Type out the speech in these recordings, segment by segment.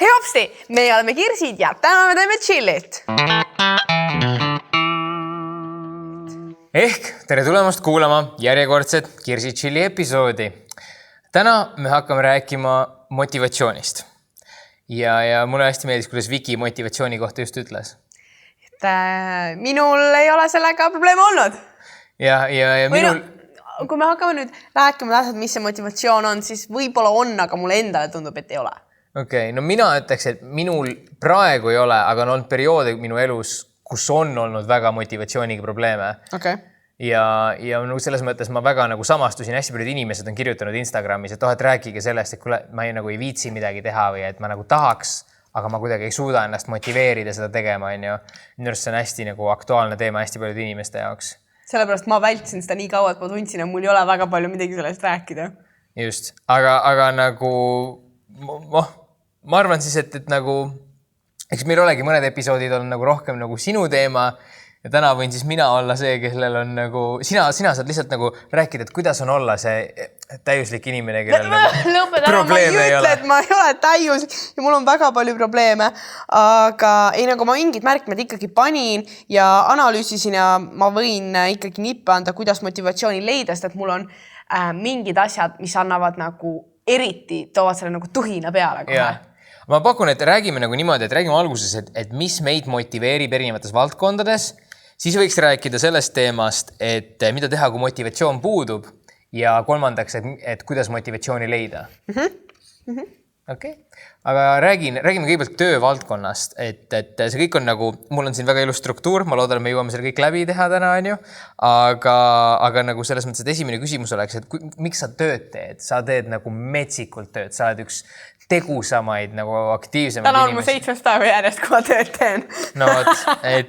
Hei hopsti, meie oleme Kirsid ja täna me teeme chillit. Ehk tere tulemast kuulama järjekordset Kirsi chilli episoodi. Täna me hakkame rääkima motivatsioonist. Ja mulle hästi meeldis, kuidas Viki motivatsiooni kohta just ütles. Minul ei ole sellega probleeme olnud. Ja minul... Kui me hakkame nüüd rääkima tähtsalt, mis see motivatsioon on, siis võib-olla on, aga mulle endale tundub, et ei ole. Okei, no mina ütleks, et minul praegu ei ole, aga on olnud perioode minu elus, kus on olnud väga motivatsiooniga probleeme. Okay. Ja selles mõttes ma väga samastusin, hästi paljud inimesed on kirjutanud Instagramis, et et rääkige sellest, et kuule, ma ei viitsi midagi teha või et ma tahaks, aga ma kuidagi ei suuda ennast motiveerida seda tegema. Minu arust see on hästi aktuaalne teema hästi paljud inimeste jaoks. Sellepärast ma vältsin seda nii kaua, et ma tundsin, et mul ei ole väga palju midagi sellest rääkida. Just, aga ma arvan siis, et eks meil olegi mõned episoodid on rohkem sinu teema ja täna võin siis mina olla see, kellel on sina saad lihtsalt rääkida, et kuidas on olla see täiuslik inimene, kellel probleeme ei ole. Et ma ei ole täiuslik ja mul on väga palju probleeme, aga ma mingid märkmed ikkagi panin ja analüüsisin ja ma võin ikkagi nippe anda, kuidas motivatsiooni leida, sest et mul on mingid asjad, mis annavad eriti toovad selle tuhina peale kohe. Ja. Ma pakun, et räägime niimoodi, et räägime alguses, et mis meid motiveerib erinevates valdkondades. Siis võiks rääkida sellest teemast, et mida teha, kui motivatsioon puudub ja kolmandaks, et kuidas motivatsiooni leida. Okay. Aga räägime kõigepealt töövaldkonnast, et see kõik on mul on siin väga ilus struktuur, ma loodan, et me jõuame selle kõik läbi teha täna, aga selles mõttes, et esimene küsimus oleks, et miks sa tööd teed? Sa teed metsikult tööd, sa oled üks tegusamaid, aktiivsemaid inimesi. Täna on mu 7. päeva järjest, kui ma tööd teen. No, et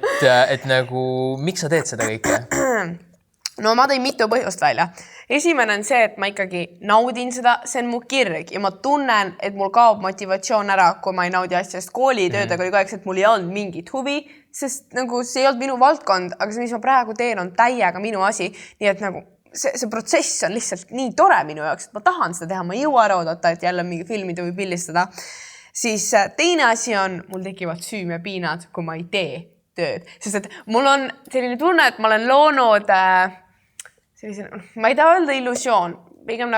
miks sa teed seda kõike? No ma tõin mitu põhjust välja. Esimene on see, et ma ikkagi naudin seda, see on mu kirg ja ma tunnen, et mul kaob motivatsioon ära, kui ma ei naudi asjast koolitöödega oli kaheks, et mul ei olnud mingit huvi, sest see ei olnud minu valdkond, aga see, mis ma praegu teen, on täiega minu asi. Nii et see protsess on lihtsalt nii tore minu jaoks, et ma tahan seda teha, ma ei jõua ära oodata, et jälle mingi filmida või pildistada. Siis teine asi on, mul tekivad süümepiinad, kui ma ei tee tööd. Sest et mul on selline tunne, et ma olen loonud ma ei taha öelda illusioon, pigem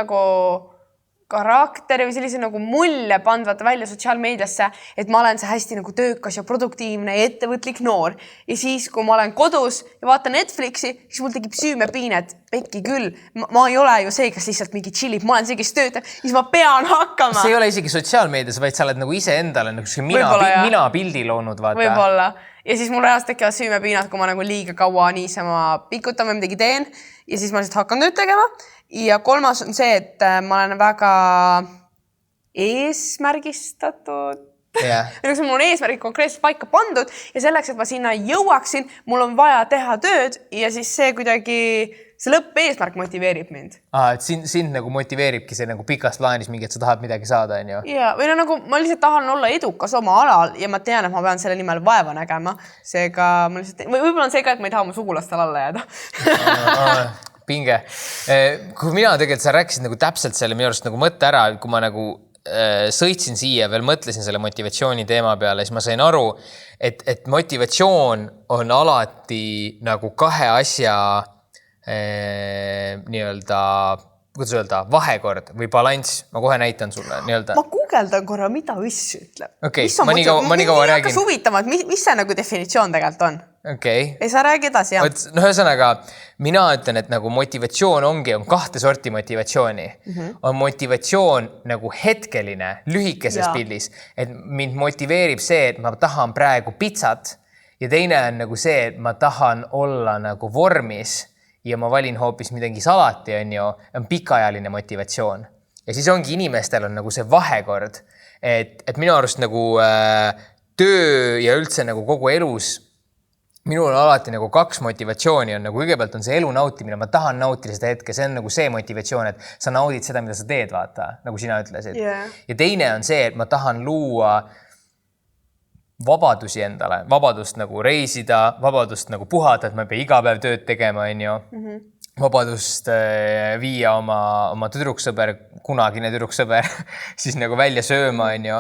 karakteri või sellise mulje pandvata välja sotsiaalmeediasse, et ma olen see hästi töökas ja produktiivne ja ettevõtlik noor. Ja siis, kui ma olen kodus ja vaatan Netflixi, siis mul tekib süümepiinet, pekki küll. Ma ei ole ju see, kes lihtsalt mingi chillib, ma olen see, kes töötab, siis ma pean hakkama. See ei ole isegi sotsiaalmeedias, vaid sa oled ise endale mina pildi loonud, vaata. Võib-olla. Ja siis mul reaalselt tekivad süümepiinad, kui ma liiga kaua niisama pikutan või midagi teen ja siis ma lihtsalt hakkan tööd tegema. Ja kolmas on see, et ma olen väga eesmärgistatud. Yeah. Mul on eesmärgid konkreetselt paika pandud ja selleks, et ma sinna jõuaksin, mul on vaja teha tööd ja siis see kuidagi, see lõppeesmärk motiveerib mind. Et sind motiveeribki see pikas plaanis mingi, et sa tahad midagi saada, on ju? Ja, või ma lihtsalt tahan olla edukas oma alal ja ma tean, et ma pean selle nimel vaeva nägema. Seega ma lihtsalt, võib-olla on see ka, et ma ei taha oma sugulastel alla jääda. Pinge. Kui mina tegelikult, sa rääkisid täpselt selle minu arust mõtte ära, kui ma sõitsin siia, veel mõtlesin selle motivatsiooni teema peale, siis ma sain aru, et motivatsioon on alati kahe asja kuidas öelda, vahekord või balanss. Ma kohe näitan sulle. Ma guugeldan korra, mida Wiss ütleb. Okay, ma nii kaua räägin. Hakkas huvitama, et mis see definitsioon tegelikult on? Okay. Ei saa räägi edasi, jah. No ühesõnaga, mina ütlen, et motivatsioon on kahte sorti motivatsiooni. On motivatsioon hetkeline, lühikeses pildis, et mind motiveerib see, et ma tahan praegu pitsat ja teine on see, et ma tahan olla vormis ja ma valin hoopis midagi salati, on pikaajaline motivatsioon. Ja siis ongi inimestel on see vahekord, et minu arust töö ja üldse kogu elus minul on alati kaks motivatsiooni on kõigepealt on see elu nautimine, ma tahan nautida seda hetke, see on see motivatsioon, et sa naudid seda, mida sa teed, vaata, nagu sina ütlesid. Yeah. Ja teine on see, et ma tahan luua vabadusi endale, vabadust reisida, vabadust puhata, et ma ei pea iga päev tööd tegema, vabadust viia oma tüdruksõber, kunagine tüdruksõber siis nagu välja sööma, on ju.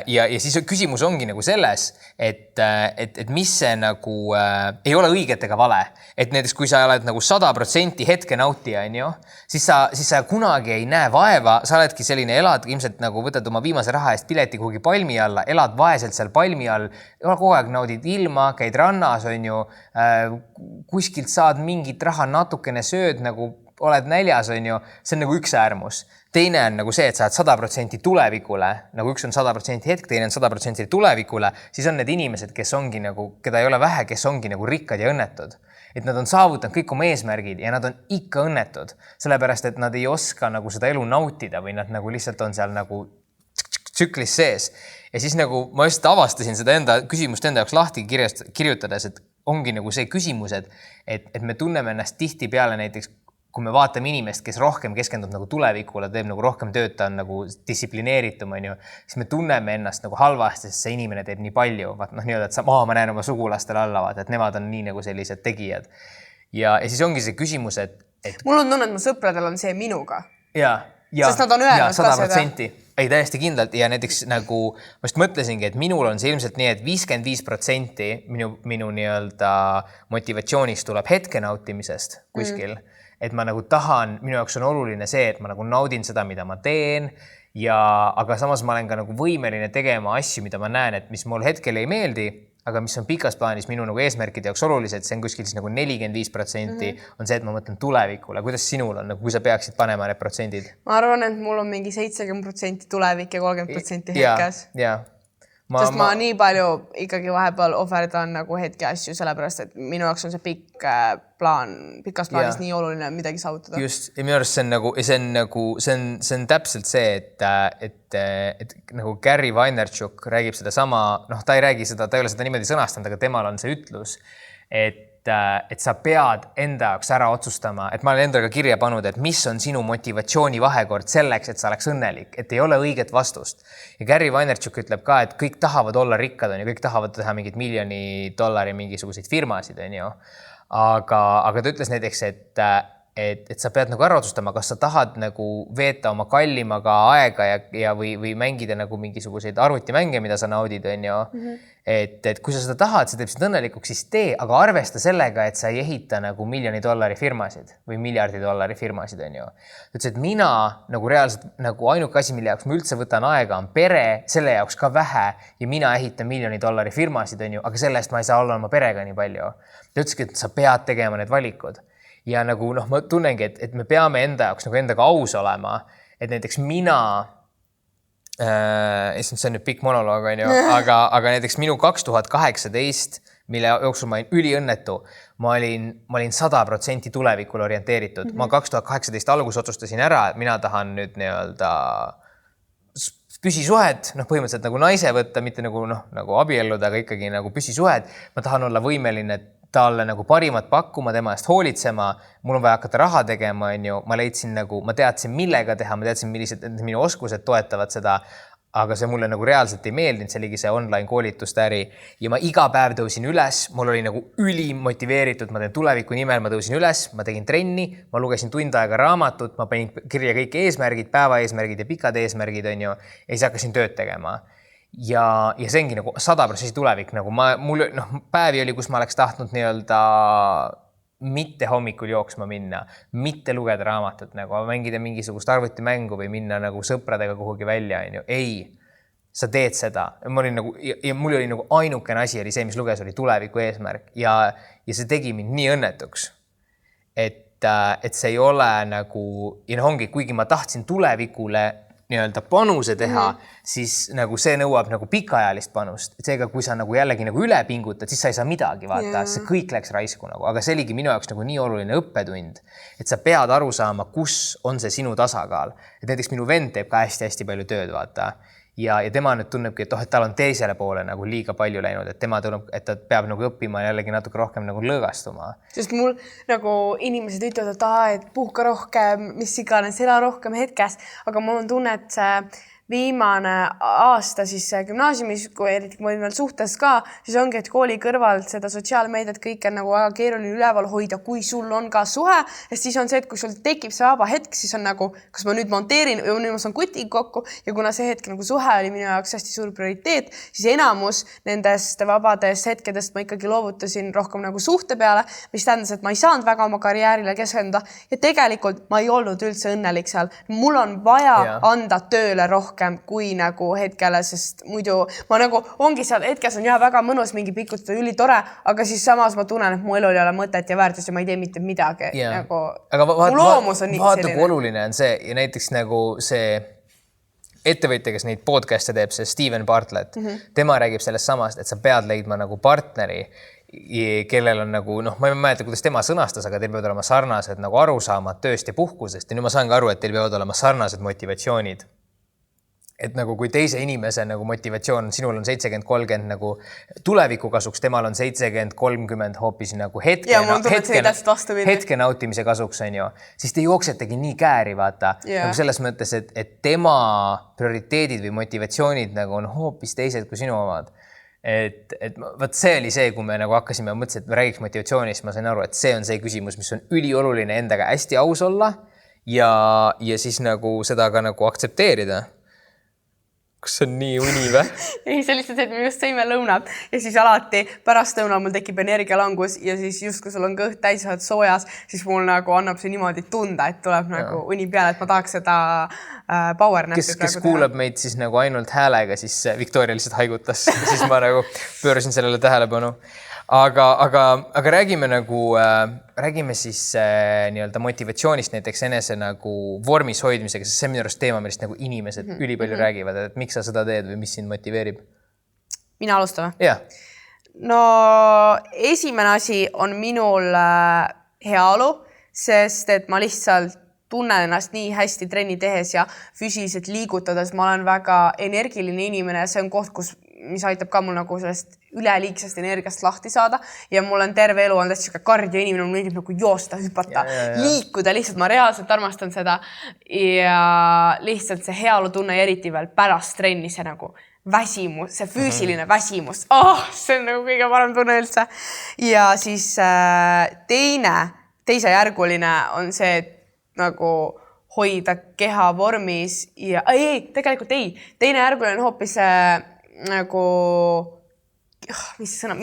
Ja siis küsimus ongi nagu selles, et mis see nagu ei ole õiget ega vale. Et näiteks, kui sa oled nagu 100% hetke nautija, on ju, siis sa kunagi ei näe vaeva, sa oledki selline, elad ilmselt nagu võtad oma viimase raha eest pileti kuhugi palmi alla, elad vaeselt seal palmi all, kogu aeg naudid ilma, käid rannas, on ju, kuskilt saad mingit raha, natukene sööd, nagu oled näljas, on ju, see on nagu üks äärmus. Teine on nagu see, et sa oled 100% tulevikule, nagu üks on 100% hetk, teine on 100% tulevikule, siis on need inimesed, kes ongi nagu, keda ei ole vähe, kes ongi nagu rikkad ja õnnetud. Et nad on saavutanud kõik oma eesmärgid ja nad on ikka õnnetud, sellepärast et nad ei oska nagu seda elu nautida või nad nagu lihtsalt on seal nagu tsüklis sees. Ja siis nagu ma just avastasin seda küsimust enda jaoks lahti kirjutades, et ongi nagu see küsimus, et me tunneme ennast tihti peale näiteks, kui me vaatame inimest, kes rohkem keskendub nagu tulevikule, teeb nagu rohkem tööd, ta on nagu distsiplineeritum, on ju, siis me tunneme ennast nagu halvasti, sest see inimene teeb nii palju. Vaat nii-öelda, et ma näen oma sugulastele alla, et nemad on nii nagu sellised tegijad. Ja siis ongi see küsimus, et... Mul on tunne, et mu sõpradel on see minuga. Sest nad on öelnud ka seda. Ei, täiesti kindlalt. Ja näiteks nagu ma just mõtlesingi, et minul on see ilmselt nii, et 55% minu nii-öelda motivatsioonist tuleb hetke nautimisest kuskil. Et ma nagu tahan, minu jaoks on oluline see, et ma nagu naudin seda, mida ma teen, aga samas ma olen ka nagu võimeline tegema asju, mida ma näen, et mis mul hetkel ei meeldi, aga mis on pikas plaanis minu nagu eesmärkide jaoks olulised, see on kuskil siis nagu 45% on see, et ma mõtlen tulevikule. Kuidas sinul on, kui sa peaksid panema need protsendid? Ma arvan, et mul on mingi 70% tulevik ja 30% hetkes. Sest ma nii palju ikkagi vahepeal ohverdan nagu hetke asju, sellepärast, et minu jaoks on see pikk plaan, pikas plaanis nii oluline midagi saavutada. Just, ja minu arust see on täpselt see, et nagu Gary Vaynerchuk räägib seda sama, ta ei räägi seda, ta ei ole seda niimoodi sõnastanud, aga temal on see ütlus, et sa pead enda jaoks ära otsustama, et ma olen endaga kirja pannud, et mis on sinu motivatsiooni vahekord selleks, et sa oleks õnnelik, et ei ole õiget vastust. Ja Gary Vaynerchuk ütleb ka, et kõik tahavad olla rikkad, on ju, kõik tahavad teha mingid $1 miljoni mingisuguseid firmasid, on ju. Aga ta ütles näiteks, et sa pead nagu ära otsustama, kas sa tahad nagu veeta oma kallimaga aega või mängida nagu mingisuguseid arvutimänge, mida sa naudid, on ju. Et kui sa seda tahad, see teeb sind õnnelikuks, siis tee, aga arvesta sellega, et sa ei ehita nagu $1 miljoni firmasid või $1 miljardi firmasid, on ju. Ütles, et mina nagu reaalselt nagu ainuke asi, mille jaoks ma üldse võtan aega, on pere, selle jaoks ka vähe ja mina ehitan $1 miljoni firmasid, on ju, aga selle eest ma ei saa olla oma perega nii palju. Ta ütleski, et sa pead tegema need valikud. Ja nagu ma tunnengi, et me peame enda jaoks nagu endaga aus olema, et näiteks mina see on nüüd pikk monoloog, on ju, aga näiteks minu 2018, mille jooksul ma olin üliõnnetu, ma olin 100% tulevikule orienteeritud. Ma 2018 algus otsustasin ära, et mina tahan nüüd nii-öelda püsisuhed, põhimõtteliselt nagu naise võtta, mitte nagu abielluda, aga ikkagi nagu püsisuhed. Ma tahan olla võimeline talle nagu parimat pakkuma, tema eest hoolitsema, mul on vaja hakata raha tegema, on ju, ma teadsin, millega teha, ma teadsin, millised minu oskused toetavad seda, aga see mulle nagu reaalselt ei meeldinud, see oligi see online koolituste äri ja ma iga päev tõusin üles, mul oli nagu ülimotiveeritud, ma teen tuleviku nimel, ma tõusin üles, ma tegin trenni, ma lugesin tund aega raamatut, ma panin kirja kõik eesmärgid, päevaeesmärgid ja pikad eesmärgid, on ju, ja siis hakkasin tööd tegema. Ja see ongi nagu 100% tulevik, nagu mul päevi oli, kus ma oleks tahtnud nii-öelda mitte hommikul jooksma minna, mitte lugeda raamatut, nagu mängida mingisugust arvutimängu või minna nagu sõpradega kuhugi välja, on ju. Ei, sa teed seda. Mul oli nagu ainukene asi oli see, mis luges, oli tuleviku eesmärk ja see tegi mind nii õnnetuks, et see ei ole nagu, ja ongi, kuigi ma tahtsin tulevikule nii-öelda panuse teha, siis nagu see nõuab nagu pikaajalist panust. Seega, kui sa nagu jällegi nagu üle pingutad, siis sa ei saa midagi vaata, see kõik läks raisku nagu, aga see oligi minu jaoks nagu nii oluline õppetund, et sa pead aru saama, kus on see sinu tasakaal. Et näiteks minu vend teeb ka hästi-hästi palju tööd, vaata. Ja tema nüüd tunnebki, et tal on teisele poole nagu liiga palju läinud, et tema tunneb, et ta peab nagu õppima jällegi natuke rohkem nagu lõõgastuma. Sest mul nagu inimesed ütlevad, et puhka rohkem, mis iganes, ela rohkem hetkes, aga mul on tunne, et see viimane aasta siis gümnaasiumis, kui eriti kui ma olin veel suhtes ka, siis ongi, et kooli kõrvalt seda sotsiaalmeediat kõik on nagu väga keeruline üleval hoida, kui sul on ka suhe, ja siis on see, et kui sul tekib see vaba hetk, siis on nagu, kas ma nüüd monteerin või nüüd ma saan kuti kokku ja kuna see hetk nagu suhe oli minu jaoks hästi suur prioriteet, siis enamus nendest vabadest hetkedest ma ikkagi loovutasin rohkem nagu suhte peale, mis tähendas, et ma ei saanud väga oma karjäärile keskenduda ja tegelikult ma ei olnud üldse õnnelik seal. Mul on vaja anda tööle rohkem kui nagu hetkele, sest muidu ma nagu ongi seal hetkes on jah väga mõnus mingi pikutada üli tore, aga siis samas ma tunnen, et mu elul ei ole mõtet ja väärtus ja ma ei tee mitte midagi. Nagu, aga mu loomus on nii vaata, kui oluline on see ja näiteks nagu see ettevõtja, kes neid podcast'e teeb, see Steven Bartlett, tema räägib sellest samast, et sa pead leidma nagu partneri, kellel on nagu, noh, ma ei mäleta, kuidas tema sõnastas, aga teil peavad olema sarnased nagu arusaamad tööst ja puhkusest ja nüüd ma saan ka aru, et teil peavad olema sarnased motivatsioonid. Et nagu kui teise inimese nagu motivatsioon, sinul on 70-30 nagu tuleviku kasuks, temal on 70-30 hoopis nagu hetke nautimise kasuks on ju, siis te jooksetegi nii kääri, vaata. Nagu selles mõttes, et tema prioriteedid või motivatsioonid nagu on hoopis teised kui sinu omad. Et võt see oli see, kui me nagu hakkasime, mõtlesin, et me räägiks motivatsioonist, ma sain aru, et see on see küsimus, mis on ülioluline endaga hästi aus olla ja siis nagu seda ka nagu aktsepteerida. Kas see on nii uni või? Ei, see lihtsalt, et me just sõime lõunat ja siis alati pärast lõuna mul tekib energialangus ja siis just kui sul on kõht täis oled soojas, siis mul nagu annab see niimoodi tunda, et tuleb nagu uni peale, et ma tahaks seda power nap'i. Kes kuulab meid siis nagu ainult häälega, siis Victoria lihtsalt haigutas. Siis ma nagu pöörasin sellele tähelepanu. Aga räägime nagu, räägime siis nii-öelda motivatsioonist näiteks enese nagu vormis hoidmisega, sest see on minu arust teema, millest nagu inimesed ülipalju räägivad, et miks sa seda teed või mis sind motiveerib? Mina alustame? Jah. No esimene asi on minul heaolu, sest et ma lihtsalt tunnen ennast nii hästi trenni tehes ja füüsiliselt liigutades. Ma olen väga energiline inimene ja see on koht, mis aitab ka mul nagu sellest üleliigsest energiast lahti saada ja mul on terve elu on tähtsika kardio inimene, mul meeldib nagu joosta, hüpata, liikuda, lihtsalt ma reaalselt armastan seda ja lihtsalt see heaolu tunne eriti veel pärast trenni, see nagu väsimus, see füüsiline väsimus, see on nagu kõige parem tunne üldse ja siis teisejärguline on see, et nagu hoida keha vormis ja tegelikult teine järguline on hoopis nagu mis sõna,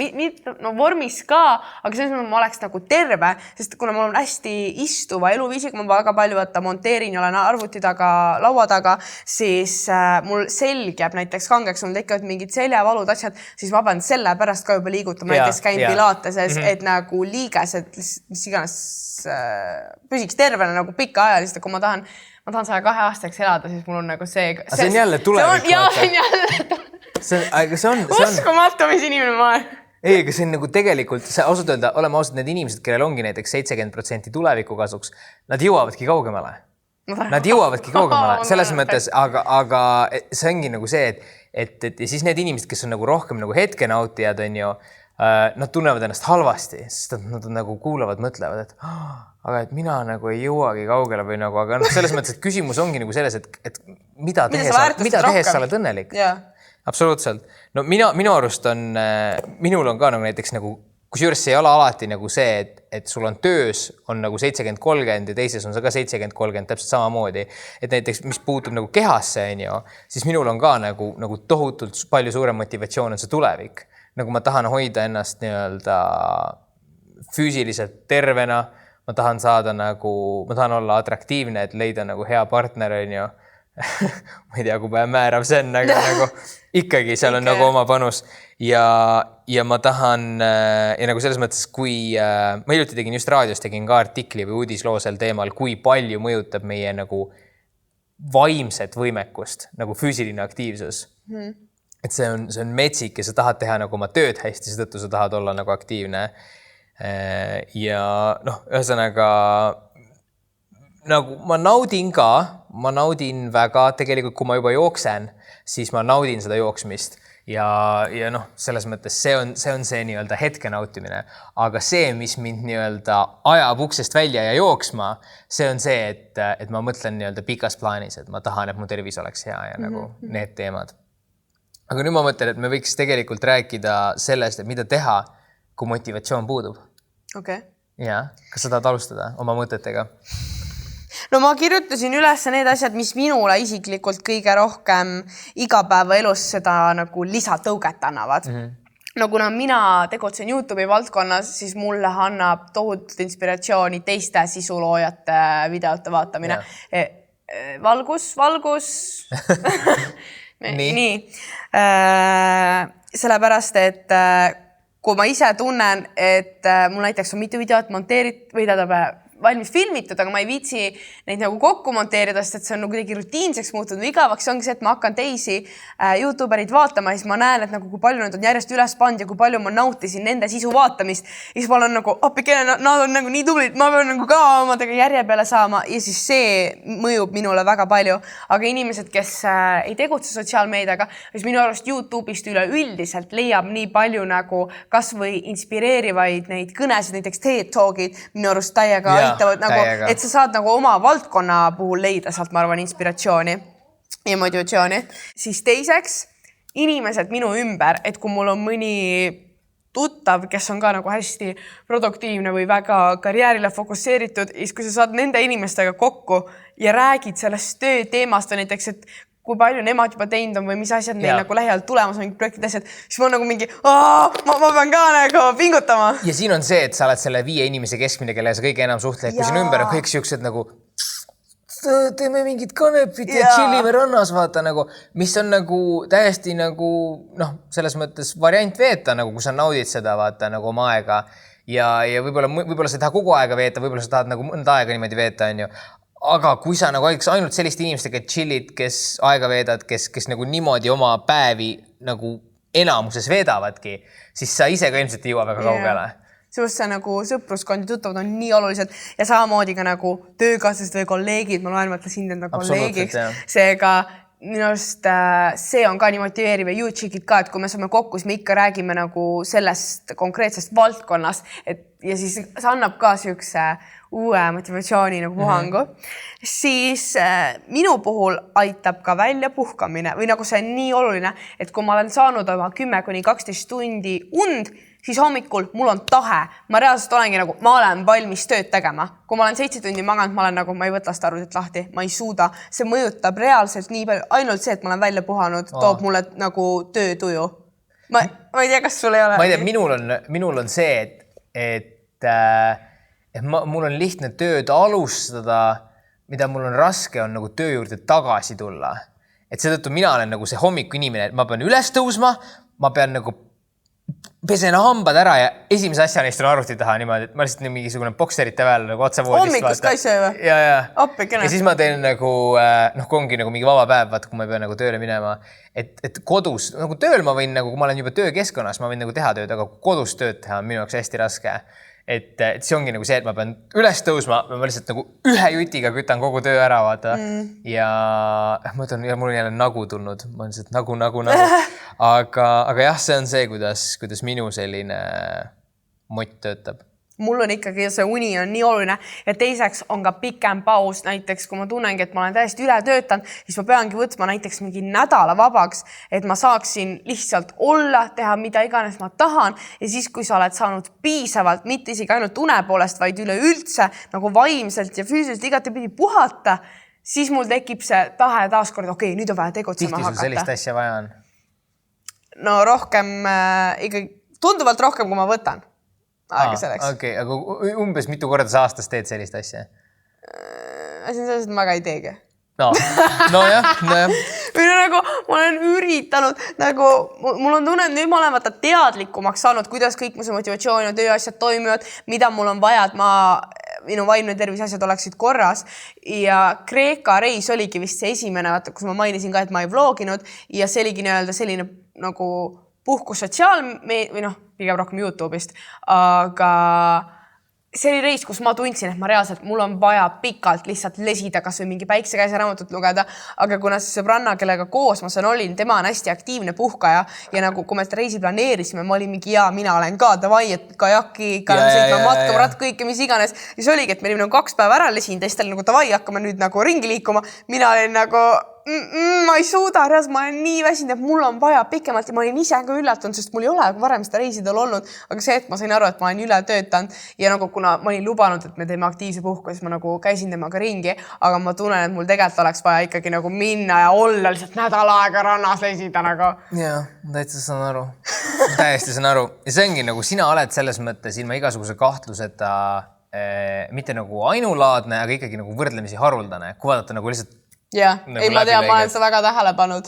no vormis ka, aga selles mõttes ma oleks nagu terve, sest kuna ma olen hästi istuva eluviisiga, ma väga palju monteerin ja olen arvuti taga, laua taga, siis mul selg jääb näiteks kangeks, mul tekivad mingid seljavalud asjad, siis ma pean selle pärast ka juba liigutama, näiteks käin pilateses, et nagu liigesed, mis iganes püsiks tervena nagu pikaajalist, kui ma tahan 102 aastaks elada, siis mul on nagu see... See on jälle tulevik. See on jälle uskumatu, mis inimene ma olen. Ei, aga see on nagu tegelikult, ausalt öelda, oleme ausalt, need inimesed, kellel ongi näiteks 70% tuleviku kasuks, nad jõuavadki kaugemale. Nad jõuavadki kaugemale, selles mõttes, aga see ongi nagu see, et ja siis need inimesed, kes on nagu rohkem nagu hetkenautijad, on ju, nad tunnevad ennast halvasti, sest nad nagu kuulavad, mõtlevad, aga et mina nagu ei jõuagi kaugele või nagu, aga selles mõttes, et küsimus ongi nagu selles, et mida tehes sa oled õnnelik. Absoluutselt. No minu arust on, minul on ka nagu näiteks nagu, kusjuures see ei ole alati nagu see, et sul on töös on nagu 70-30 ja teises on see ka 70-30 täpselt samamoodi. Et näiteks, mis puutub nagu kehasse, siis minul on ka nagu tohutult palju suurem motivatsioon on see tulevik. Nagu ma tahan hoida ennast nii-öelda füüsiliselt tervena, ma tahan saada nagu, ma tahan olla atraktiivne, et leida nagu hea partner, on ju. Ma ei tea, kui päev määrav see on, aga nagu ikkagi seal on nagu oma panus ja ma tahan ja nagu selles mõttes, kui ma hiljuti tegin just raadios, tegin ka artikli või uudisloo sel teemal, kui palju mõjutab meie nagu vaimset võimekust, nagu füüsiline aktiivsus. Et see on metsik ja sa tahad teha nagu oma tööd hästi, seetõttu sa tahad olla nagu aktiivne ja noh, ühesõnaga nagu ma naudin ka, ma naudin väga, tegelikult kui ma juba jooksen, siis ma naudin seda jooksmist ja noh, selles mõttes see on see nii-öelda hetke nautimine, aga see, mis mind nii-öelda ajab uksest välja ja jooksma, see on see, et ma mõtlen nii-öelda pikas plaanis, et ma tahan, et mu tervis oleks hea ja nagu need teemad. Aga nüüd ma mõtlen, et me võiks tegelikult rääkida sellest, et mida teha, kui motivatsioon puudub. Okay. Ja, kas sa tahad alustada oma mõtetega? No ma kirjutasin üles need asjad, mis minule isiklikult kõige rohkem igapäevaelus seda nagu lisatõuget annavad. No kuna mina tegutsen YouTube'i valdkonnas, siis mulle annab tohutult inspiratsiooni teiste sisuloojate videote vaatamine. Valgus. Nii. Sellepärast, et kui ma ise tunnen, et mul näiteks on mitu videot monteeritud või valmis filmitud, aga ma ei viitsi neid nagu kokku monteerida, sest et see on nagu kuidagi rutiinseks muutunud või igavaks. See ongi see, et ma hakkan teisi YouTuberid vaatama ja siis ma näen, et nagu kui palju nad on järjest üles pannud ja kui palju ma nautisin nende sisu vaatamist. Ja siis ma olen nagu, appikene, nad on nagu nii tublid, ma pean nagu ka omadega järje peale saama ja siis see mõjub minule väga palju. Aga inimesed, kes ei tegutse sotsiaalmeediaga, siis minu arust YouTube'ist üleüldiselt leiab nii palju nagu kas või inspireerivaid neid kõnesid, näiteks TED Talkid minu arust täiega nagu, et sa saad nagu oma valdkonna puhul leida sealt, ma arvan, inspiratsiooni ja motivatsiooni. Siis teiseks, inimesed minu ümber, et kui mul on mõni tuttav, kes on ka nagu hästi produktiivne või väga karjäärile fokusseeritud, siis kui sa saad nende inimestega kokku ja räägid sellest tööteemast või näiteks, et kui palju nemad juba teinud on või mis asjad neil nagu lähiajalt tulemas, mingid projektid asjad, siis ma nagu mingi, ma pean ka nagu pingutama. Ja siin on see, et sa oled selle 5 inimese keskmine, kelle sa kõige enam suhtled, kui siin ümber on kõik siuksed nagu teeme mingid kanepid ja chillime rannas, vaata nagu, mis on nagu täiesti nagu, noh, selles mõttes variant veeta, nagu kui sa naudid seda, vaata nagu oma aega ja võib-olla sa ei taha kogu aega veeta, võib-olla sa tahad nagu mõnda aega niimoodi veeta, on ju. Aga kui sa nagu ainult selliste inimestega chillid, kes aega veedad, kes nagu niimoodi oma päevi nagu enamuses veedavadki, siis sa ise ka ilmselt ei jõua väga kaugele. Seepärast see nagu sõpruskond ja tuttavad on nii olulised ja samamoodi ka nagu töökaaslased või kolleegid, ma loen mõtla sind enda kolleegiks. Seega minu arust see on ka nii motiveeriv ja YouTube'id ka, et kui me saame kokku, siis me ikka räägime nagu sellest konkreetsest valdkonnast ja siis see annab ka siukse uue motivatsiooni nagu puhangu. Siis minu puhul aitab ka välja puhkamine või nagu see on nii oluline, et kui ma olen saanud oma 10–12 tundi und, siis hommikul mul on tahe. Ma reaalselt olengi nagu, ma olen valmis tööd tegema. Kui ma olen 7 tundi maganud, ma olen nagu, ma ei võta seda arvutit lahti, ma ei suuda. See mõjutab reaalselt nii palju, ainult see, et ma olen välja puhanud, toob mulle nagu töötuju. Ma ei tea, kas sul ei ole. Ma ei tea, minul on see, et mul on lihtne tööd alustada, mida mul on raske on nagu töö juurde tagasi tulla. Et seetõttu mina olen nagu see hommiku inimene, et ma pean üles tõusma, ma pean nagu pesen hambad ära ja esimese asja neist on arvuti taha niimoodi, et ma lihtsalt mingisugune bokserite väel nagu otsa voodist. Hommikust ka ise või? Ja. Appikene. Ja siis ma teen nagu, kui ongi nagu mingi vaba päev, vaata, kui ma ei pea nagu tööle minema. Et kodus, nagu tööl ma võin, nagu kui ma olen juba töökeskkonnas, ma võin nagu teha tööd, aga kodus tööd teha on minu jaoks hästi raske. Et see ongi nagu see, et ma pean üles tõusma, ma lihtsalt nagu ühe jutiga kütan kogu töö ära, vaata. Ja ma ütlen, ja mul on jälle nagu tulnud, ma olen lihtsalt nagu. Aga jah, see on see, kuidas minu selline mott töötab. Mul on ikkagi see uni on nii oluline ja teiseks on ka pikem paus, näiteks kui ma tunnengi, et ma olen täiesti üle töötanud, siis ma peangi võtma näiteks mingi nädala vabaks, et ma saaksin lihtsalt olla, teha mida iganes ma tahan ja siis, kui sa oled saanud piisavalt, mitte isegi ainult une poolest, vaid üleüldse nagu vaimselt ja füüsiliselt igatepidi puhata, siis mul tekib see tahe taaskord, okei, nüüd on vaja tegutsema hakata. Tihti sul sellist asja vaja on? No rohkem, ikkagi tunduvalt rohkem, kui ma võtan. Okei, aga umbes mitu korda sa aastas teed sellist asja? Asi on selles, et ma ka ei teegi. No jah. Või nagu ma olen üritanud, nagu mul on tunne, et nüüd ma olen vaata teadlikumaks saanud, kuidas kõik mu see motivatsioon ja tööasjad toimivad, mida mul on vaja, et minu vaimne tervis asjad oleksid korras. Ja Kreeka reis oligi vist see esimene, vaata, kus ma mainisin ka, et ma ei vloginud ja see oligi nii-öelda selline nagu puhkus sotsiaalmeedia või noh, pigem rohkem YouTube'ist, aga see oli reis, kus ma tundsin, et ma reaalselt, mul on vaja pikalt lihtsalt lesida, kas või mingi päikse käes raamatut lugeda. Aga kuna see sõbranna, kellega koos ma seal olin, tema on hästi aktiivne puhkaja ja nagu kui me seda reisi planeerisime, ma olin mingi mina olen ka davai, et kajaki, matkavarad, kõike, mis iganes. Ja see oligi, et me olime 2 päeva ära lesinud, teistel nagu davai, hakkame nüüd nagu ringi liikuma. Mina olin nagu ma ei suuda, ma olen nii väsinud, et mul on vaja pikemalt ja ma olin ise ka üllatunud, sest mul ei ole varem seda reisidel olnud, aga see, et ma sain aru, et ma olen üle töötanud ja nagu kuna ma olin lubanud, et me teeme aktiivse puhku, siis ma nagu käisin temaga ringi, aga ma tunnen, et mul tegelikult oleks vaja ikkagi nagu minna ja olla lihtsalt nädal aega rannas lesida nagu. Jaa, täitsa saan aru. Täiesti saan aru. Ja see ongi nagu sina oled selles mõttes ilma igasuguse kahtluseta mitte nagu ainulaadne, aga ikkagi nagu võrdlemisi haruldane, kui vaadata nagu lihtsalt jah, ei ma tean, ma olen seda väga tähele pannud,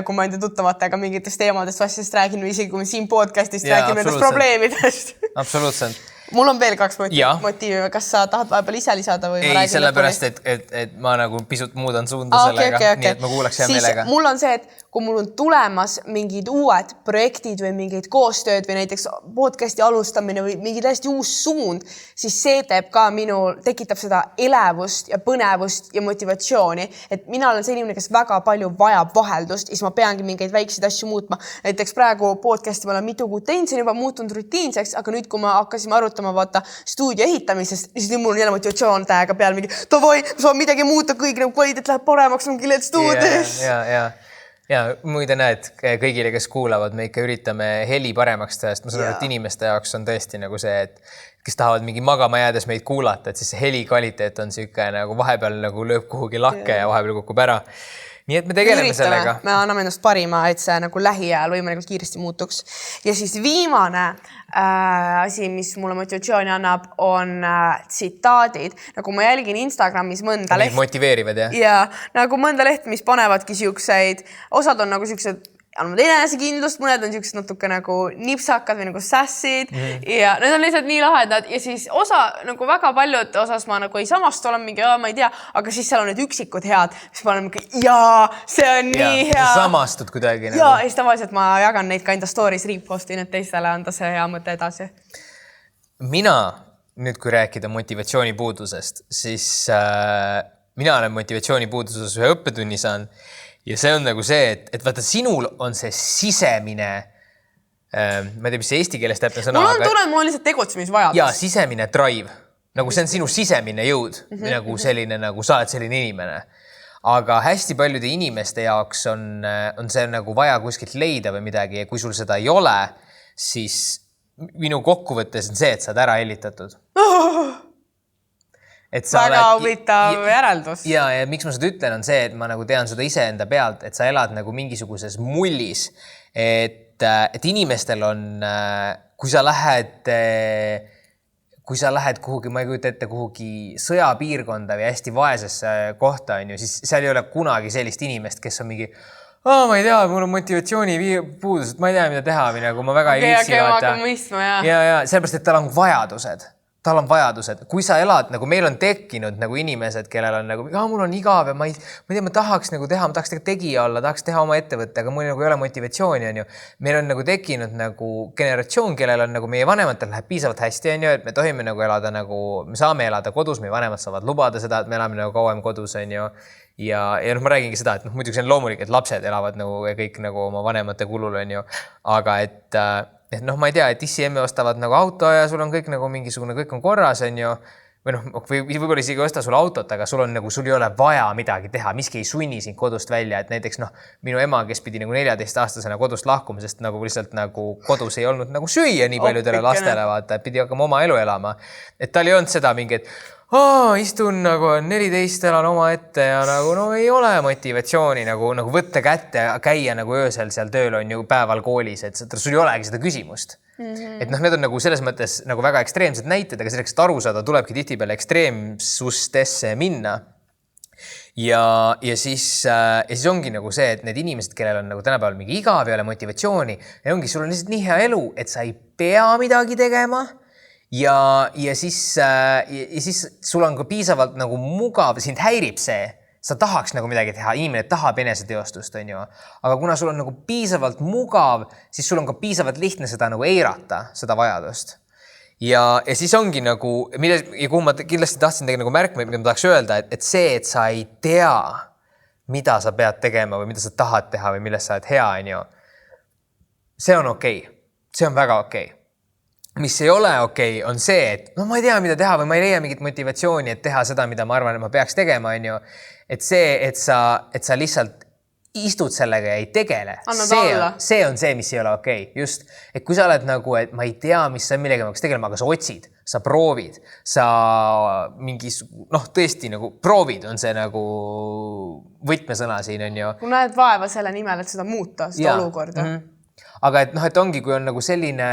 kui ma enda tuttavatega mingitest teemadest vastest räägin või isegi kui me siin podcastist räägime nendest probleemidest. Absoluutselt. Mul on veel 2 motiivi. Kas sa tahad vahepeal ise lisada või? Ei, sellepärast, et ma nagu pisut muudan suunda sellega, nii et ma kuulaks hea meelega. Mul on see, et kui mul on tulemas mingid uued projektid või mingid koostööd või näiteks podcasti alustamine või mingi täiesti uus suund, siis see teeb ka tekitab seda elevust ja põnevust ja motivatsiooni. Et mina olen see inimene, kes väga palju vajab vaheldust, siis ma peangi mingeid väikseid asju muutma. Näiteks praegu podcasti ma olen mitu kuud teinud, see on juba muutunud rutiinseks, aga nüüd, kui ma hakkasime arutama vaata stuudio ehitamisest, siis nüüd mul on jälle motivatsioon täiega peal mingi, davai, ma saan midagi muuta, kõik nagu kvaliteet läheb paremaks, ongi let's do this. Ja muide näed, kõigile, kes kuulavad, me ikka üritame heli paremaks teha, sest ma saan aru, et inimeste jaoks on tõesti nagu see, et kes tahavad mingi magama jäädes meid kuulata, et siis see heli kvaliteet on siuke nagu vahepeal nagu lööb kuhugi lakke ja vahepeal kukub ära. Nii et me tegeleme sellega. Me anname ennast parima, et see nagu lähiajal võimalikult kiiresti muutuks. Ja siis viimane asi, mis mulle motivatsiooni annab, on tsitaadid. Nagu ma jälgin Instagramis mõnda leht. Motiveerivad, jah? Ja nagu mõnda leht, mis panevadki siukseid, osad on nagu siuksed annavad enesekindlust, mõned on siuksed natuke nagu nipsakad või nagu sassid ja need on lihtsalt nii lahedad ja siis osa nagu väga paljud osas ma nagu ei samast olen mingi, ma ei tea, aga siis seal on need üksikud head, mis ma olen mingi, see on nii hea. Samastud kuidagi. Ja siis tavaliselt ma jagan neid ka enda stories repostin, et teistele anda see hea mõte edasi. Mina, nüüd kui rääkida motivatsioonipuudusest, siis mina olen motivatsioonipuuduses ühe õppetunni saan. Ja see on nagu see, et vaata, sinul on see sisemine, ma ei tea, mis see eesti keeles täpne sõna. Mul on lihtsalt tegutsemisvajadus. Ja sisemine drive. Nagu see on sinu sisemine jõud. Nagu selline, nagu sa oled selline inimene. Aga hästi paljude inimeste jaoks on see nagu vaja kuskilt leida või midagi. Ja kui sul seda ei ole, siis minu kokkuvõttes on see, et sa oled ära hellitatud. Väga huvitav järeldus. Ja miks ma seda ütlen on see, et ma nagu tean seda ise enda pealt, et sa elad nagu mingisuguses mullis, et inimestel on, kui sa lähed kuhugi, ma ei kujuta ette kuhugi sõjapiirkonda või hästi vaesesse kohta, siis seal ei ole kunagi sellist inimest, kes on mingi ma ei tea, mul on motivatsiooni puudus, et ma ei tea, mida teha või nagu ma väga ei viitsi vaata. Ja sellepärast, et tal on vajadused. Tal on vajadused. Kui sa elad, nagu meil on tekkinud nagu inimesed, kellel on nagu, mul on igav ja ma ei tea, ma tahaks nagu teha, ma tahaks tegija olla, tahaks teha oma ettevõtte, aga mul nagu ei ole motivatsiooni, on ju. Meil on nagu tekkinud nagu generatsioon, kellel on nagu meie vanematel läheb piisavalt hästi, on ju, et me tohime nagu elada nagu, me saame elada kodus, meie vanemad saavad lubada seda, et me elame nagu kauem kodus, on ju. Ja ma räägingi seda, et muidugi see on loomulik, et lapsed elavad nagu kõik nagu oma vanemate kulul, on ju. Aga et ma ei tea, et issi emme ostavad nagu auto ja sul on kõik nagu mingisugune, kõik on korras, on ju. Või võib-olla isegi osta sul autot, aga sul ei ole vaja midagi teha, miski ei sunni sind kodust välja, et näiteks minu ema, kes pidi nagu 14-aastasena kodust lahkuma, sest nagu lihtsalt nagu kodus ei olnud nagu süüa nii paljudele lastele, vaata, et pidi hakkama oma elu elama. Et tal ei olnud seda mingi, et istun nagu 14, elan oma ette ja nagu ei ole motivatsiooni nagu võtta kätte ja käia nagu öösel seal tööl on ju päeval koolis, et sul ei olegi seda küsimust. Et need on nagu selles mõttes nagu väga ekstreemsed näited, aga selleks, et aru saada, tulebki tihtipeale ekstreemsustesse minna. Ja siis ongi nagu see, et need inimesed, kellel on nagu tänapäeval mingi igav, ei ole motivatsiooni, ja ongi, sul on lihtsalt nii hea elu, et sa ei pea midagi tegema. Ja siis sul on ka piisavalt nagu mugav, sind häirib see, sa tahaks nagu midagi teha, inimene tahab eneseteostust, on ju. Aga kuna sul on nagu piisavalt mugav, siis sul on ka piisavalt lihtne seda nagu eirata, seda vajadust. ja siis ongi nagu, ja kuhu ma kindlasti tahtsin nagu märkma, mida ma tahaks öelda, et see, et sa ei tea, mida sa pead tegema või mida sa tahad teha või milles sa oled hea, on ju. See on okei. See on väga okei. Mis ei ole okei, on see, et no ma ei tea, mida teha või ma ei leia mingit motivatsiooni, et teha seda, mida ma arvan, et ma peaks tegema, on ju. Et see, et sa lihtsalt istud sellega ja ei tegele. See on see, mis ei ole okei. Just, et kui sa oled nagu, et ma ei tea, mis sa millega ma peaks tegelema, aga sa otsid, sa proovid, sa mingis, tõesti nagu proovid on see nagu võtmesõna siin, on ju. Kui näed vaeva selle nimel, et seda muuta, seda olukorda. Aga et ongi, kui on nagu selline...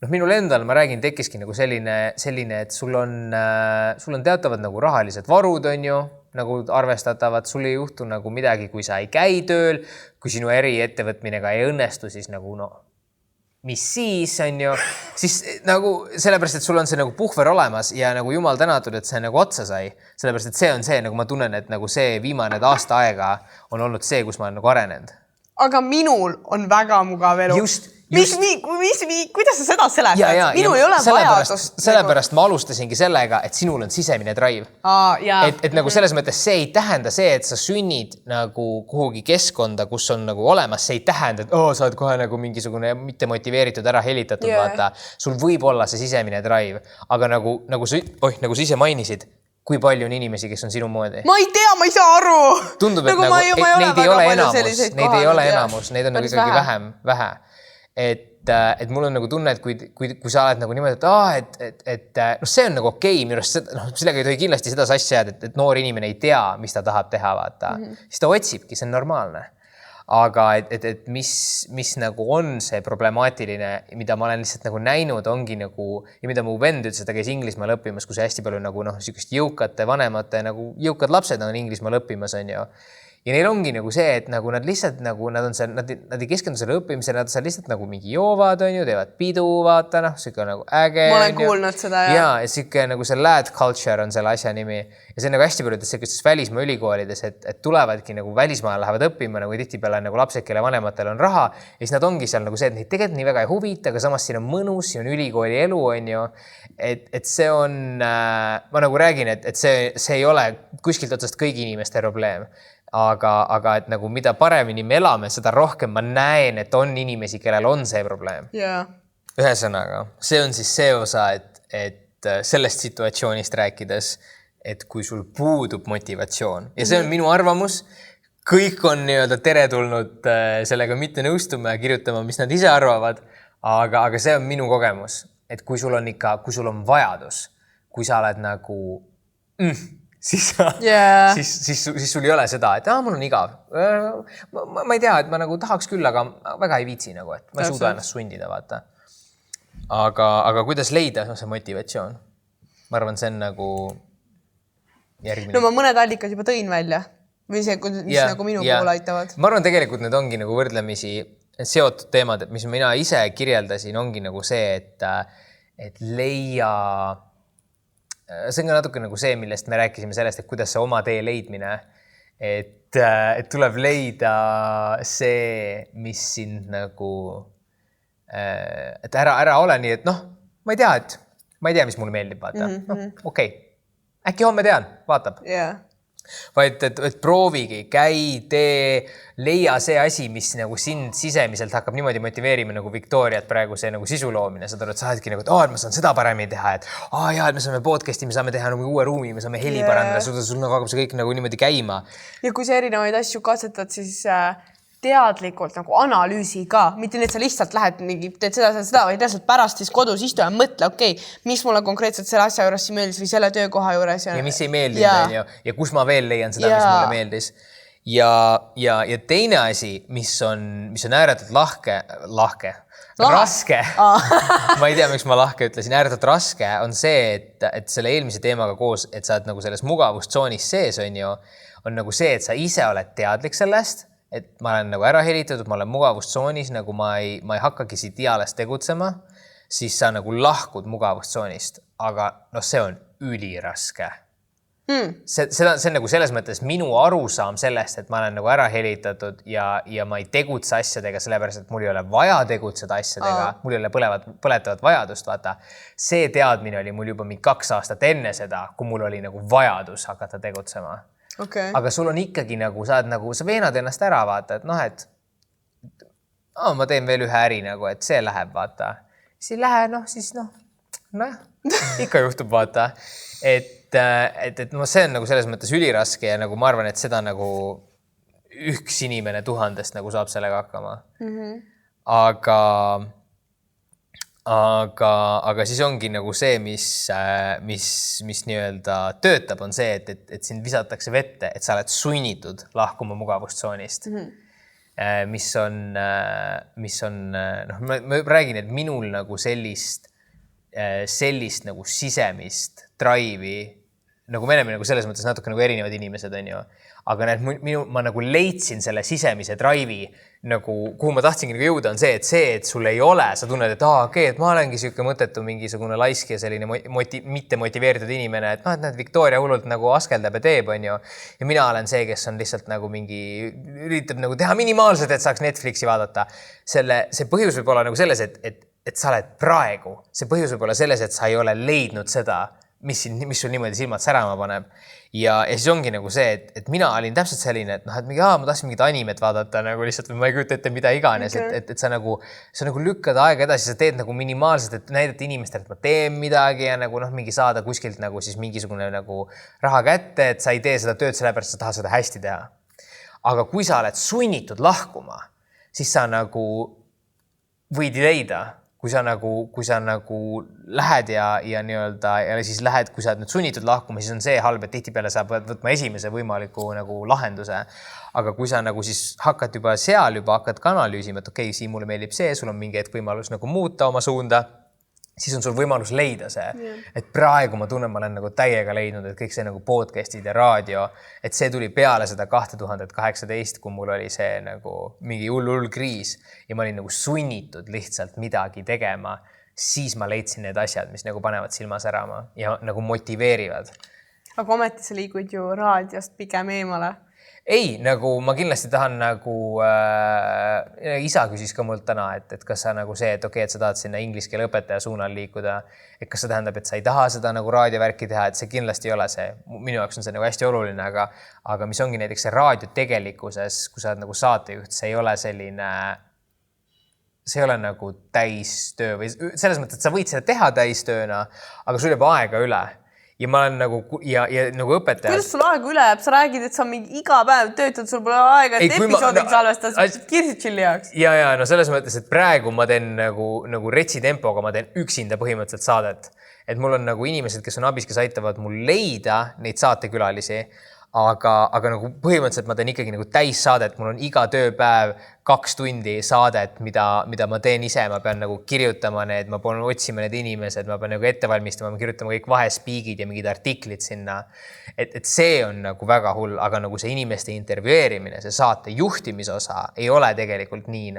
minul endal, ma räägin, tekkiski nagu selline, et sul on teatavad nagu rahalised varud, on ju, nagu arvestatavad, sul ei juhtu nagu midagi, kui sa ei käi tööl, kui sinu ettevõtmine ei õnnestu, siis nagu mis siis, on ju, siis nagu sellepärast, et sul on see nagu puhver olemas ja nagu jumal tänatud, et see nagu otsa sai. Sellepärast, et see on see, nagu ma tunnen, et nagu see viimane aasta aega on olnud see, kus ma olen nagu arenenud. Aga minul on väga mugav elu. Just. Kuidas sa seda seletad? Minul ei ole vajadust. Sellepärast ma alustasingi sellega, et sinul on sisemine drive. Et nagu selles mõttes see ei tähenda see, et sa sünnid nagu kuhugi keskkonda, kus on nagu olemas. See ei tähenda, et sa oled kohe nagu mingisugune mitte motiveeritud ära helitatud, vaata. Sul võib olla see sisemine drive, aga nagu sa ise mainisid, kui palju on inimesi, kes on sinu moodi? Ma ei tea, ma ei saa aru. Tundub, et neid ei ole enamus, neid on nagu ikkagi vähe. Et mul on nagu tunne, et kui sa oled nagu niimoodi, et see on nagu okei, minu arust sellega ei tohi kindlasti seda sassi jääda, et noor inimene ei tea, mis ta tahab teha, vaata. Siis ta otsibki, see on normaalne. Aga et mis nagu on see problemaatiline, mida ma olen lihtsalt nagu näinud, ongi nagu, ja mida mu vend ütles, et ta käis Inglismaal õppimas, kus hästi palju nagu sükest jõukate, vanemate, nagu jõukad lapsed on Inglismaal õppimas, on ju. Ja neil ongi nagu see, et nagu nad lihtsalt nagu, nad ei keskendu selle õppimisele, nad seal lihtsalt nagu mingi joovad, on ju, teevad pidu, vaata, siuke nagu äge. Ma olen kuulnud seda, jah. Ja siuke nagu see lad culture on selle asja nimi. Ja see on nagu hästi paljudes sellistes välismaa ülikoolides, et tulevadki nagu välismaal lähevad õppima, nagu tihtipeale nagu lapsed, kelle vanematel on raha. Ja siis nad ongi seal nagu see, et neid tegelikult nii väga ei huvita, aga samas siin on mõnus, siin on ülikooli elu, on ju. Et see on, ma nagu räägin, et see ei ole kuskilt otsast kõigi inimeste probleem. Aga et nagu mida paremini me elame, seda rohkem ma näen, et on inimesi, kellel on see probleem. Ühesõnaga, see on siis see osa, et sellest situatsioonist rääkides, et kui sul puudub motivatsioon ja see on minu arvamus, kõik on nii-öelda teretulnud sellega mitte nõustuma ja kirjutama, mis nad ise arvavad, aga see on minu kogemus, et kui sul on vajadus, kui sa oled nagu siis sul ei ole seda, et mul on igav. Ma ei tea, et ma nagu tahaks küll, aga väga ei viitsi nagu, et ma ei suuda ennast sundida, vaata. Aga kuidas leida see motivatsioon? Ma arvan, see on nagu järgmine. No ma mõned allikad juba tõin välja, või see, mis nagu minu poole aitavad. Ma arvan, tegelikult need ongi nagu võrdlemisi seotud teemad, mis mina ise kirjeldasin, ongi nagu see, et leia... See on ka natuke nagu see, millest me rääkisime sellest, et kuidas see oma tee leidmine, et tuleb leida see, mis sind nagu, et ära ole nii, et ma ei tea, mis mulle meeldib, vaata. Okei. Äkki homme tean, vaatab. Vaid, et proovigi, käi, tee, leia see asi, mis nagu sind sisemiselt hakkab niimoodi motiveerima nagu Victoriat praegu see nagu sisu loomine. Sa oled saadki nagu, et ma saan seda paremini teha, et et me saame podcasti, me saame teha nagu uue ruumi, me saame heli parandada, sul nagu hakkab see kõik nagu niimoodi käima. Ja kui sa erinevaid asju katsetad, siis teadlikult nagu analüüsi ka, mitte need sa lihtsalt lähed teed seda, vaid lihtsalt pärast siis kodus istu ja mõtle, mis mulle konkreetselt selle asja juures meeldis või selle töökoha juures. Ja mis ei meeldinud ja kus ma veel leian seda, mis mulle meeldis. Ja teine asi, mis on ääretult raske. Ma ei tea, miks ma lahke ütlesin. Ääretult raske on see, et selle eelmise teemaga koos, et sa oled nagu selles mugavustsoonis sees, on nagu see, et sa ise oled teadlik sellest, et ma olen nagu ära helitatud, ma olen mugavustsoonis, nagu ma ei hakkagi siit diales tegutsema, siis sa nagu lahkud mugavustsoonist. Aga see on üliraske. see on nagu selles mõttes minu arusaam sellest, et ma olen nagu ära helitatud ja ma ei tegutse asjadega sellepärast, et mul ei ole vaja tegutseda asjadega, mul ei ole põletavat vajadust, vaata. See teadmine oli mul juba 2 aastat enne seda, kui mul oli nagu vajadus hakata tegutsema. Okay. Aga sul on ikkagi nagu, sa veenad ennast ära, vaata, et et ma teen veel ühe äri nagu, et see läheb, vaata. Siis ei lähe, ikka juhtub, vaata. Et see on nagu selles mõttes üliraske ja nagu ma arvan, et seda nagu üks inimene 1000 nagu saab sellega hakkama. Aga siis ongi nagu see, mis nii-öelda töötab, on see, et sind visatakse vette, et sa oled sunnitud lahkuma mugavustsoonist. Mis on, ma räägin, et minul nagu sellist nagu sisemist drive'i, nagu me oleme nagu selles mõttes natuke nagu erinevad inimesed, on ju. Aga ma nagu leidsin selle sisemise drive'i, nagu, kuhu ma tahtsingi nagu jõuda, on see, et sul ei ole, sa tunned, et et ma olengi siuke mõttetu mingisugune laisk ja selline mitte motiveeritud inimene, et näed, Victoria hullult nagu askeldab ja teeb, on ju. Ja mina olen see, kes on lihtsalt nagu üritab nagu teha minimaalselt, et saaks Netflixi vaadata. See põhjus võib olla nagu selles, et sa oled praegu. See põhjus võib olla selles, et sa ei ole leidnud seda, mis sul niimoodi silmad särama paneb. Ja siis ongi nagu see, et mina olin täpselt selline, et ma tahtsin mingit animet vaadata nagu lihtsalt, või ma ei kujuta ette mida iganes, et sa nagu lükkad aega edasi, sa teed nagu minimaalselt, et näidata inimestele, et ma teen midagi ja nagu mingi saada kuskilt nagu siis mingisugune nagu raha kätte, et sa ei tee seda tööd sellepärast, sa tahad seda hästi teha. Aga kui sa oled sunnitud lahkuma, siis sa nagu võid leida, kui sa nagu lähed ja nii-öelda ja siis lähed, kui sa oled nüüd sunnitud lahkuma, siis on see halb, et tihtipeale sa pead võtma esimese võimaliku nagu lahenduse. Aga kui sa nagu siis hakkad juba hakkad ka analüüsima, et okei, siin mulle meeldib see, sul on mingi hetk võimalus nagu muuta oma suunda, siis on sul võimalus leida see. Et praegu ma tunnen, ma olen nagu täiega leidnud, et kõik see nagu podcastid ja raadio, et see tuli peale seda 2018, kui mul oli see nagu mingi hull kriis ja ma olin nagu sunnitud lihtsalt midagi tegema, siis ma leidsin need asjad, mis nagu panevad silma särama ja nagu motiveerivad. Aga ometi sa liigud ju raadiost pigem eemale. Ei, nagu ma kindlasti tahan nagu isa küsis ka mult täna, et kas sa nagu see, et okei, et sa tahad sinna inglise keele õpetaja suunal liikuda, et kas see tähendab, et sa ei taha seda nagu raadiovärki teha, et see kindlasti ei ole see. Minu jaoks on see nagu hästi oluline, aga mis ongi näiteks see raadio tegelikkuses, kui sa oled nagu saatejuht, see ei ole selline, see ei ole nagu täistöö või selles mõttes, et sa võid seda teha täistööna, aga sul jääb aega üle. Ja ma olen nagu, ja nagu õpetaja. Kuidas sul aega üle jääb? Sa räägid, et sa mingi iga päev töötad, sul pole aega, et episoodiga salvestas Kirsitšilli jaoks. Ja, no selles mõttes, et praegu ma teen nagu retsitempoga, ma teen üksinda põhimõtteliselt saadet. Et mul on nagu inimesed, kes on abis, kes aitavad mul leida neid saatekülalisi, aga nagu põhimõtteliselt ma teen ikkagi nagu täissaadet, mul on iga tööpäev 2 tundi saadet, mida ma teen ise, ma pean nagu kirjutama need, ma pean otsima need inimesed, ma pean nagu ette valmistama, ma kirjutama kõik vahespiigid ja mingid artiklid sinna. Et see on nagu väga hull, aga nagu see inimeste intervjueerimine, see saate juhtimisosa ei ole tegelikult nii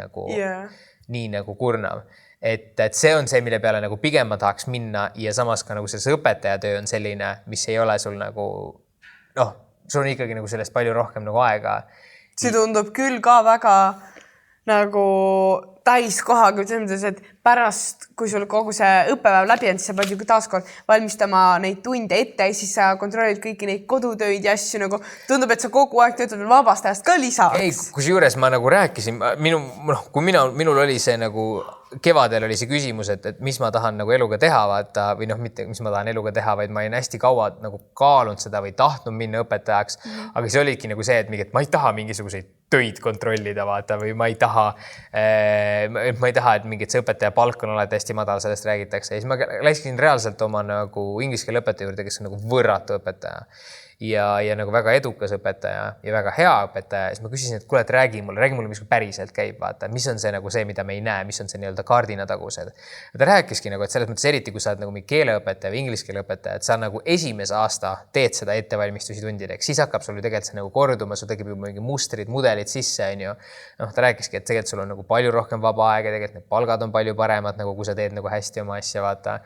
nagu kurnav. Et see on see, mille peale nagu pigem ma tahaks minna ja samas ka nagu see õpetajatöö on selline, mis ei ole sul nagu, sul on ikkagi nagu sellest palju rohkem nagu aega. See tundub küll ka väga nagu täiskohaga, et pärast, kui sul kogu see õppepäev läbi on, siis sa pead ju taaskord valmistama neid tunde ette ja siis sa kontrollid kõiki neid kodutöid ja asju nagu tundub, et sa kogu aeg töötad vabast ajast ka lisaks. Ei, kusjuures ma nagu rääkisin, kui minul oli see nagu kevadel oli see küsimus, et mis ma tahan nagu eluga teha, vaata, või mitte mis ma tahan eluga teha, vaid ma olin hästi kaua nagu kaalunud seda või tahtnud minna õpetajaks, aga see oligi nagu see, et ma ei taha mingisuguseid töid kontrollida, vaata, või ma ei taha, et mingit see õpetaja palk on alati hästi madal, sellest räägitakse. Ja siis ma läksin reaalselt oma nagu inglise keele õpetaja juurde, kes on nagu võrratu õpetaja. Ja nagu väga edukas õpetaja ja väga hea õpetaja. Siis ma küsisin, et kuule, et räägi mulle, mis päriselt käib, vaata, mis on see nagu see, mida me ei näe, mis on see nii-öelda kaardinatagused. Ja ta rääkiski nagu, et selles mõttes eriti, kui sa oled nagu mingi keeleõpetaja või inglise keele õpetaja, et sa nagu esimese aasta teed seda ettevalmistusi tundideks, siis hakkab sul ju tegelikult see nagu korduma, sul tegib juba mingi mustrid, mudelid sisse, on ju. Ta rääkiski, et tegelikult sul on nagu palju rohkem vaba aega, tegelikult need palgad on palju paremad, nagu kui sa teed nagu hästi oma asja, vaata.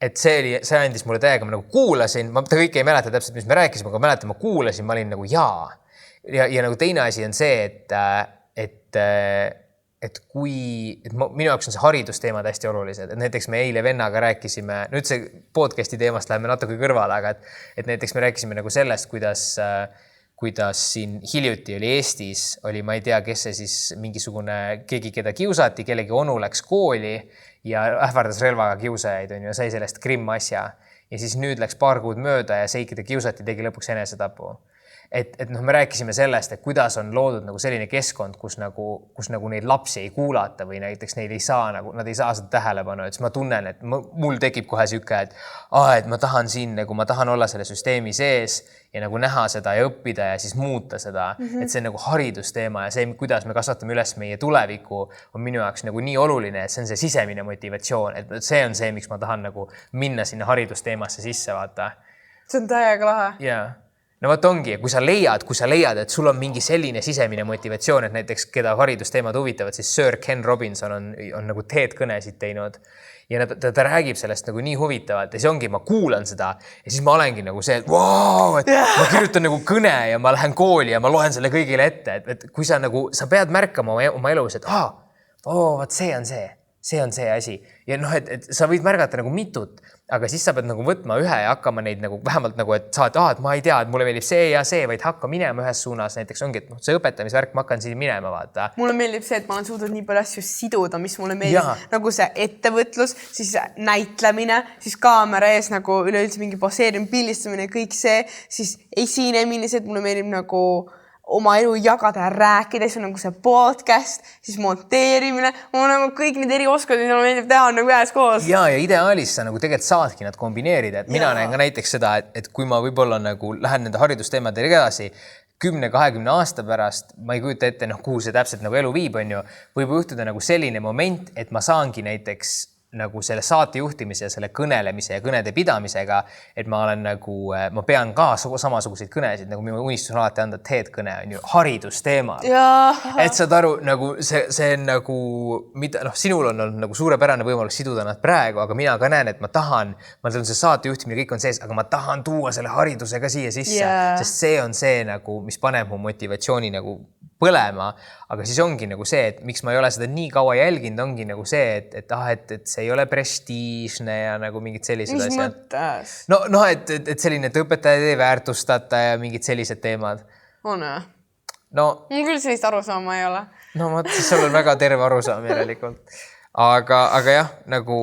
et see andis mulle täiega, ma nagu kuulasin, ma kõike ei mäleta täpselt, mis me rääkisime, aga mäletan, ma kuulasin, ma olin nagu jaa. Ja nagu teine asi on see, et minu jaoks on see haridusteemad hästi olulised, et näiteks me eile vennaga rääkisime, nüüd see podcasti teemast läheme natuke kõrvale, aga et näiteks me rääkisime nagu sellest, kuidas siin hiljuti oli Eestis, ma ei tea, kes see siis keegi, keda kiusati, kellegi onu läks kooli ja ähvardas relvaga kiusajaid ja sai sellest Krimm asja. Ja siis nüüd läks paar kuud mööda ja see, keda kiusati, tegi lõpuks enesetapu. Et me rääkisime sellest, et kuidas on loodud nagu selline keskkond, kus nagu neid lapsi ei kuulata või näiteks nad ei saa seda tähelepanu, et siis ma tunnen, et mul tekib kohe siuke, et ma tahan siin, ma tahan olla selle süsteemi sees ja nagu näha seda ja õppida ja siis muuta seda, et see on nagu haridusteema ja see, kuidas me kasvatame üles meie tulevikku, on minu jaoks nagu nii oluline, et see on see sisemine motivatsioon, et see on see, miks ma tahan nagu minna sinna haridusteemasse sisse, vaata. See on täiega lahe. Jaa. No vot ongi, kui sa leiad, et sul on mingi selline sisemine motivatsioon, et näiteks keda haridusteemad huvitavad, siis Sir Ken Robinson on nagu TED-kõnesid teinud ja ta räägib sellest nagu nii huvitavalt ja see ongi, ma kuulan seda ja siis ma olengi nagu see, et ma kirjutan nagu kõne ja ma lähen kooli ja ma loen selle kõigile ette, et kui sa pead märkama oma elus, et vaat see on see asi ja et sa võid märgata nagu mitut, aga siis sa pead nagu võtma ühe ja hakkama neid nagu vähemalt nagu, et saad, et ma ei tea, et mulle meeldib see ja see, vaid hakka minema ühes suunas. Näiteks ongi, et see õpetamisvärk, ma hakkan siin minema, vaata. Mulle meeldib see, et ma olen suutnud nii palju asju siduda, mis mulle meeldib. Nagu see ettevõtlus, siis näitlemine, siis kaamera ees nagu üleüldse mingi poseerimine, pildistamine, kõik see, siis esinemine, see, et mulle meeldib nagu oma elu jagada ja rääkida, siis on nagu see podcast, siis monteerimine, nagu kõik need eri oskad, mis mulle meeldib teha, on nagu ühes koos. Ja ideaalis sa nagu tegelikult saadki nad kombineerida, et mina näen ka näiteks seda, et kui ma võib-olla nagu lähen nende haridusteemadega edasi 10-20 aasta pärast, ma ei kujuta ette, kuhu see täpselt nagu elu viib, võib juhtuda nagu selline moment, et ma saangi näiteks nagu selle saate juhtimise ja selle kõnelemise ja kõnede pidamisega, et ma olen nagu, ma pean ka samasuguseid kõnesid, nagu minu unistus on alati anda TED-kõne on ju haridusteema. Et saad aru, nagu see on nagu, sinul on olnud nagu suurepärane võimalus siduda nad praegu, aga mina ka näen, et ma tahan see saate juhtimine, kõik on sees, aga ma tahan tuua selle hariduse ka siia sisse, sest see on see nagu, mis paneb mu motivatsiooni nagu põlema, aga siis ongi nagu see, et miks ma ei ole seda nii kaua jälginud, ongi nagu see, et see ei ole prestiižne ja nagu mingid sellised asjad. Mis mõttes? Et selline, et õpetajad ei väärtustata ja mingid sellised teemad. On jah? Mul küll sellist arusaama ei ole. Siis sul on väga terve arusaam järelikult. Aga jah, nagu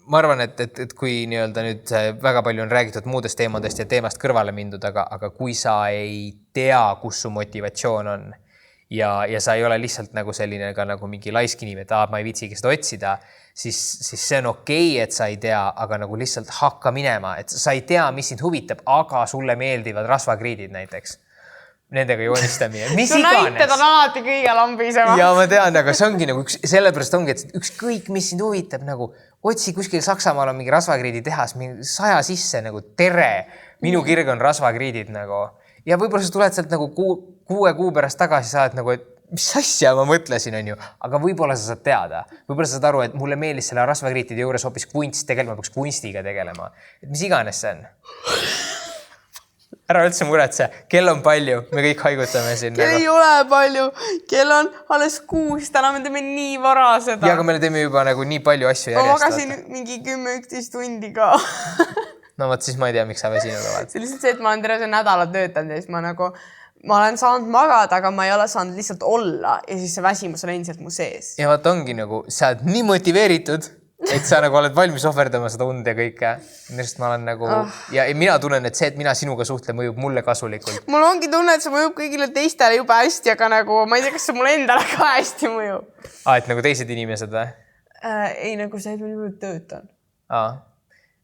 ma arvan, et kui nii-öelda nüüd väga palju on räägitud muudest teemadest ja teemast kõrvale mindud, aga kui sa ei tea, kus su motivatsioon on ja sa ei ole lihtsalt nagu selline ka nagu mingi laiskinim, et ma ei viitsigi seda otsida, siis see on okei, et sa ei tea, aga nagu lihtsalt hakka minema, et sa ei tea, mis sind huvitab, aga sulle meeldivad rasvakriidid näiteks. Nendega joonistamine. Mis iganes. Näited on alati kõige lambisema. Ja ma tean, aga see ongi nagu sellepärast ongi, et ükskõik, mis sind huvitab, nagu otsi kuskil Saksamaal on mingi rasvakriidi tehas, 100 sisse nagu tere, minu kirg on rasvakriidid nagu. Ja võib-olla sa tuled sealt nagu 6 kuu pärast tagasi saad nagu, et mis asja ma mõtlesin, on ju, aga võib-olla sa saad teada. Võib-olla sa saad aru, et mulle meeldis selle rasvakriitide juures hoopis kunst, tegelikult ma peaks kunstiga tegelema. Et mis iganes see on? Ära üldse muretse, kell on palju, me kõik haigutame siin. Kell ei ole palju, kell on alles 6, täna me teeme nii vara seda. Ja, aga me teeme juba nagu nii palju asju järjest. Ma magasin mingi 10-11 tundi ka. No võt, siis ma ei tea, miks sa väsinud oled. See lihtsalt see, et ma olen terve see nädala töötanud ja siis ma olen saanud magada, aga ma ei ole saanud lihtsalt olla ja siis see väsimus on endiselt mu sees. Ja vaat ongi nagu, sa oled nii motiveeritud, et sa nagu oled valmis ohverdama seda und ja kõike. Sest ma olen nagu, ja mina tunnen, et see, et mina sinuga suhtlen, mõjub mulle kasulikult. Mul ongi tunne, et see mõjub kõigile teistele juba hästi, aga nagu, ma ei tea, kas see mulle endale ka hästi mõjub. Et nagu teised inimesed või? Ei, nagu see, et ma nii töötan.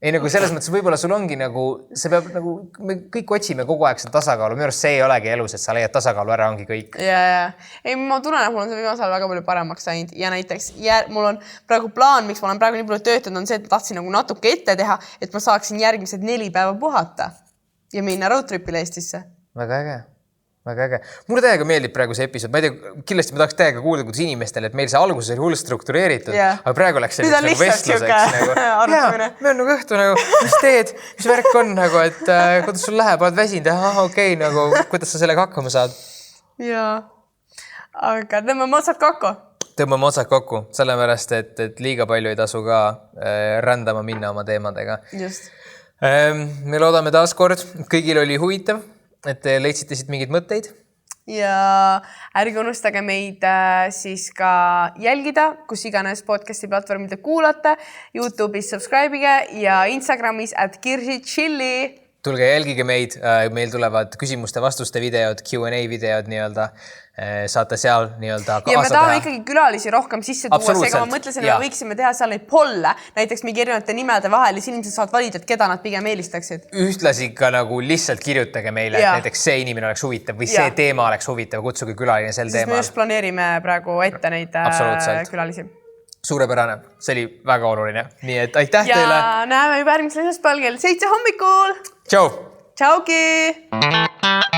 Ei, nagu selles mõttes võib-olla sul ongi nagu, see peab nagu, me kõik otsime kogu aeg seda tasakaalu. Minu arust see ei olegi elus, et sa leiad tasakaalu ära, ongi kõik. Ja. Ei, ma tunnen, et mul on see viimasel väga palju paremaks saanud ja näiteks mul on praegu plaan, miks ma olen praegu nii palju töötanud, on see, et ma tahtsin nagu natuke ette teha, et ma saaksin järgmised 4 päeva puhata ja minna roadtripile Eestisse. Väga äge. väga äge. Mulle täiega meeldib praegu see episood. Ma ei tea, kindlasti ma tahaks täiega kuulda, kuidas inimestele, et meil see alguses oli hull struktureeritud, aga praegu läks selliseks nagu vestluseks. Me on nagu õhtu nagu, mis teed, mis värk on nagu, et kuidas sul läheb, oled väsinud ja okei, nagu, kuidas sa sellega hakkama saad? Jaa, aga tõmbame otsad kokku, sellepärast, et liiga palju ei tasu ka rändama minna oma teemadega. Just. Me loodame taas kord, kõigil oli huvitav, et te leidsite siit mingeid mõtteid. Ja ärge unustage meid siis ka jälgida, kus iganes podcasti platvormide kuulate, YouTube'is subscribe'ige ja Instagramis @kirsitchilli. Tulge jälgige meid, meil tulevad küsimuste-vastuste videod, Q&A videod nii-öelda, saate seal nii-öelda kaasa teha. Ja me tahame ikkagi külalisi rohkem sisse tuua, seega ma mõtlesin, et me võiksime teha seal neid polle, näiteks mingi erinevate nimede vahel ja inimesed saavad valida, et keda nad pigem eelistaksid. Ühtlasi ka nagu lihtsalt kirjutage meile, et näiteks see inimene oleks huvitav või see teema oleks huvitav, kutsuge külaline sel teemal. Me just planeerime praegu ette neid külalisi. Suurepärane, see oli väga oluline. Nii et aitäh teile. Ja näeme juba järgmisel esmaspäeval kell 7 hommikul. Tšau! Tšauki!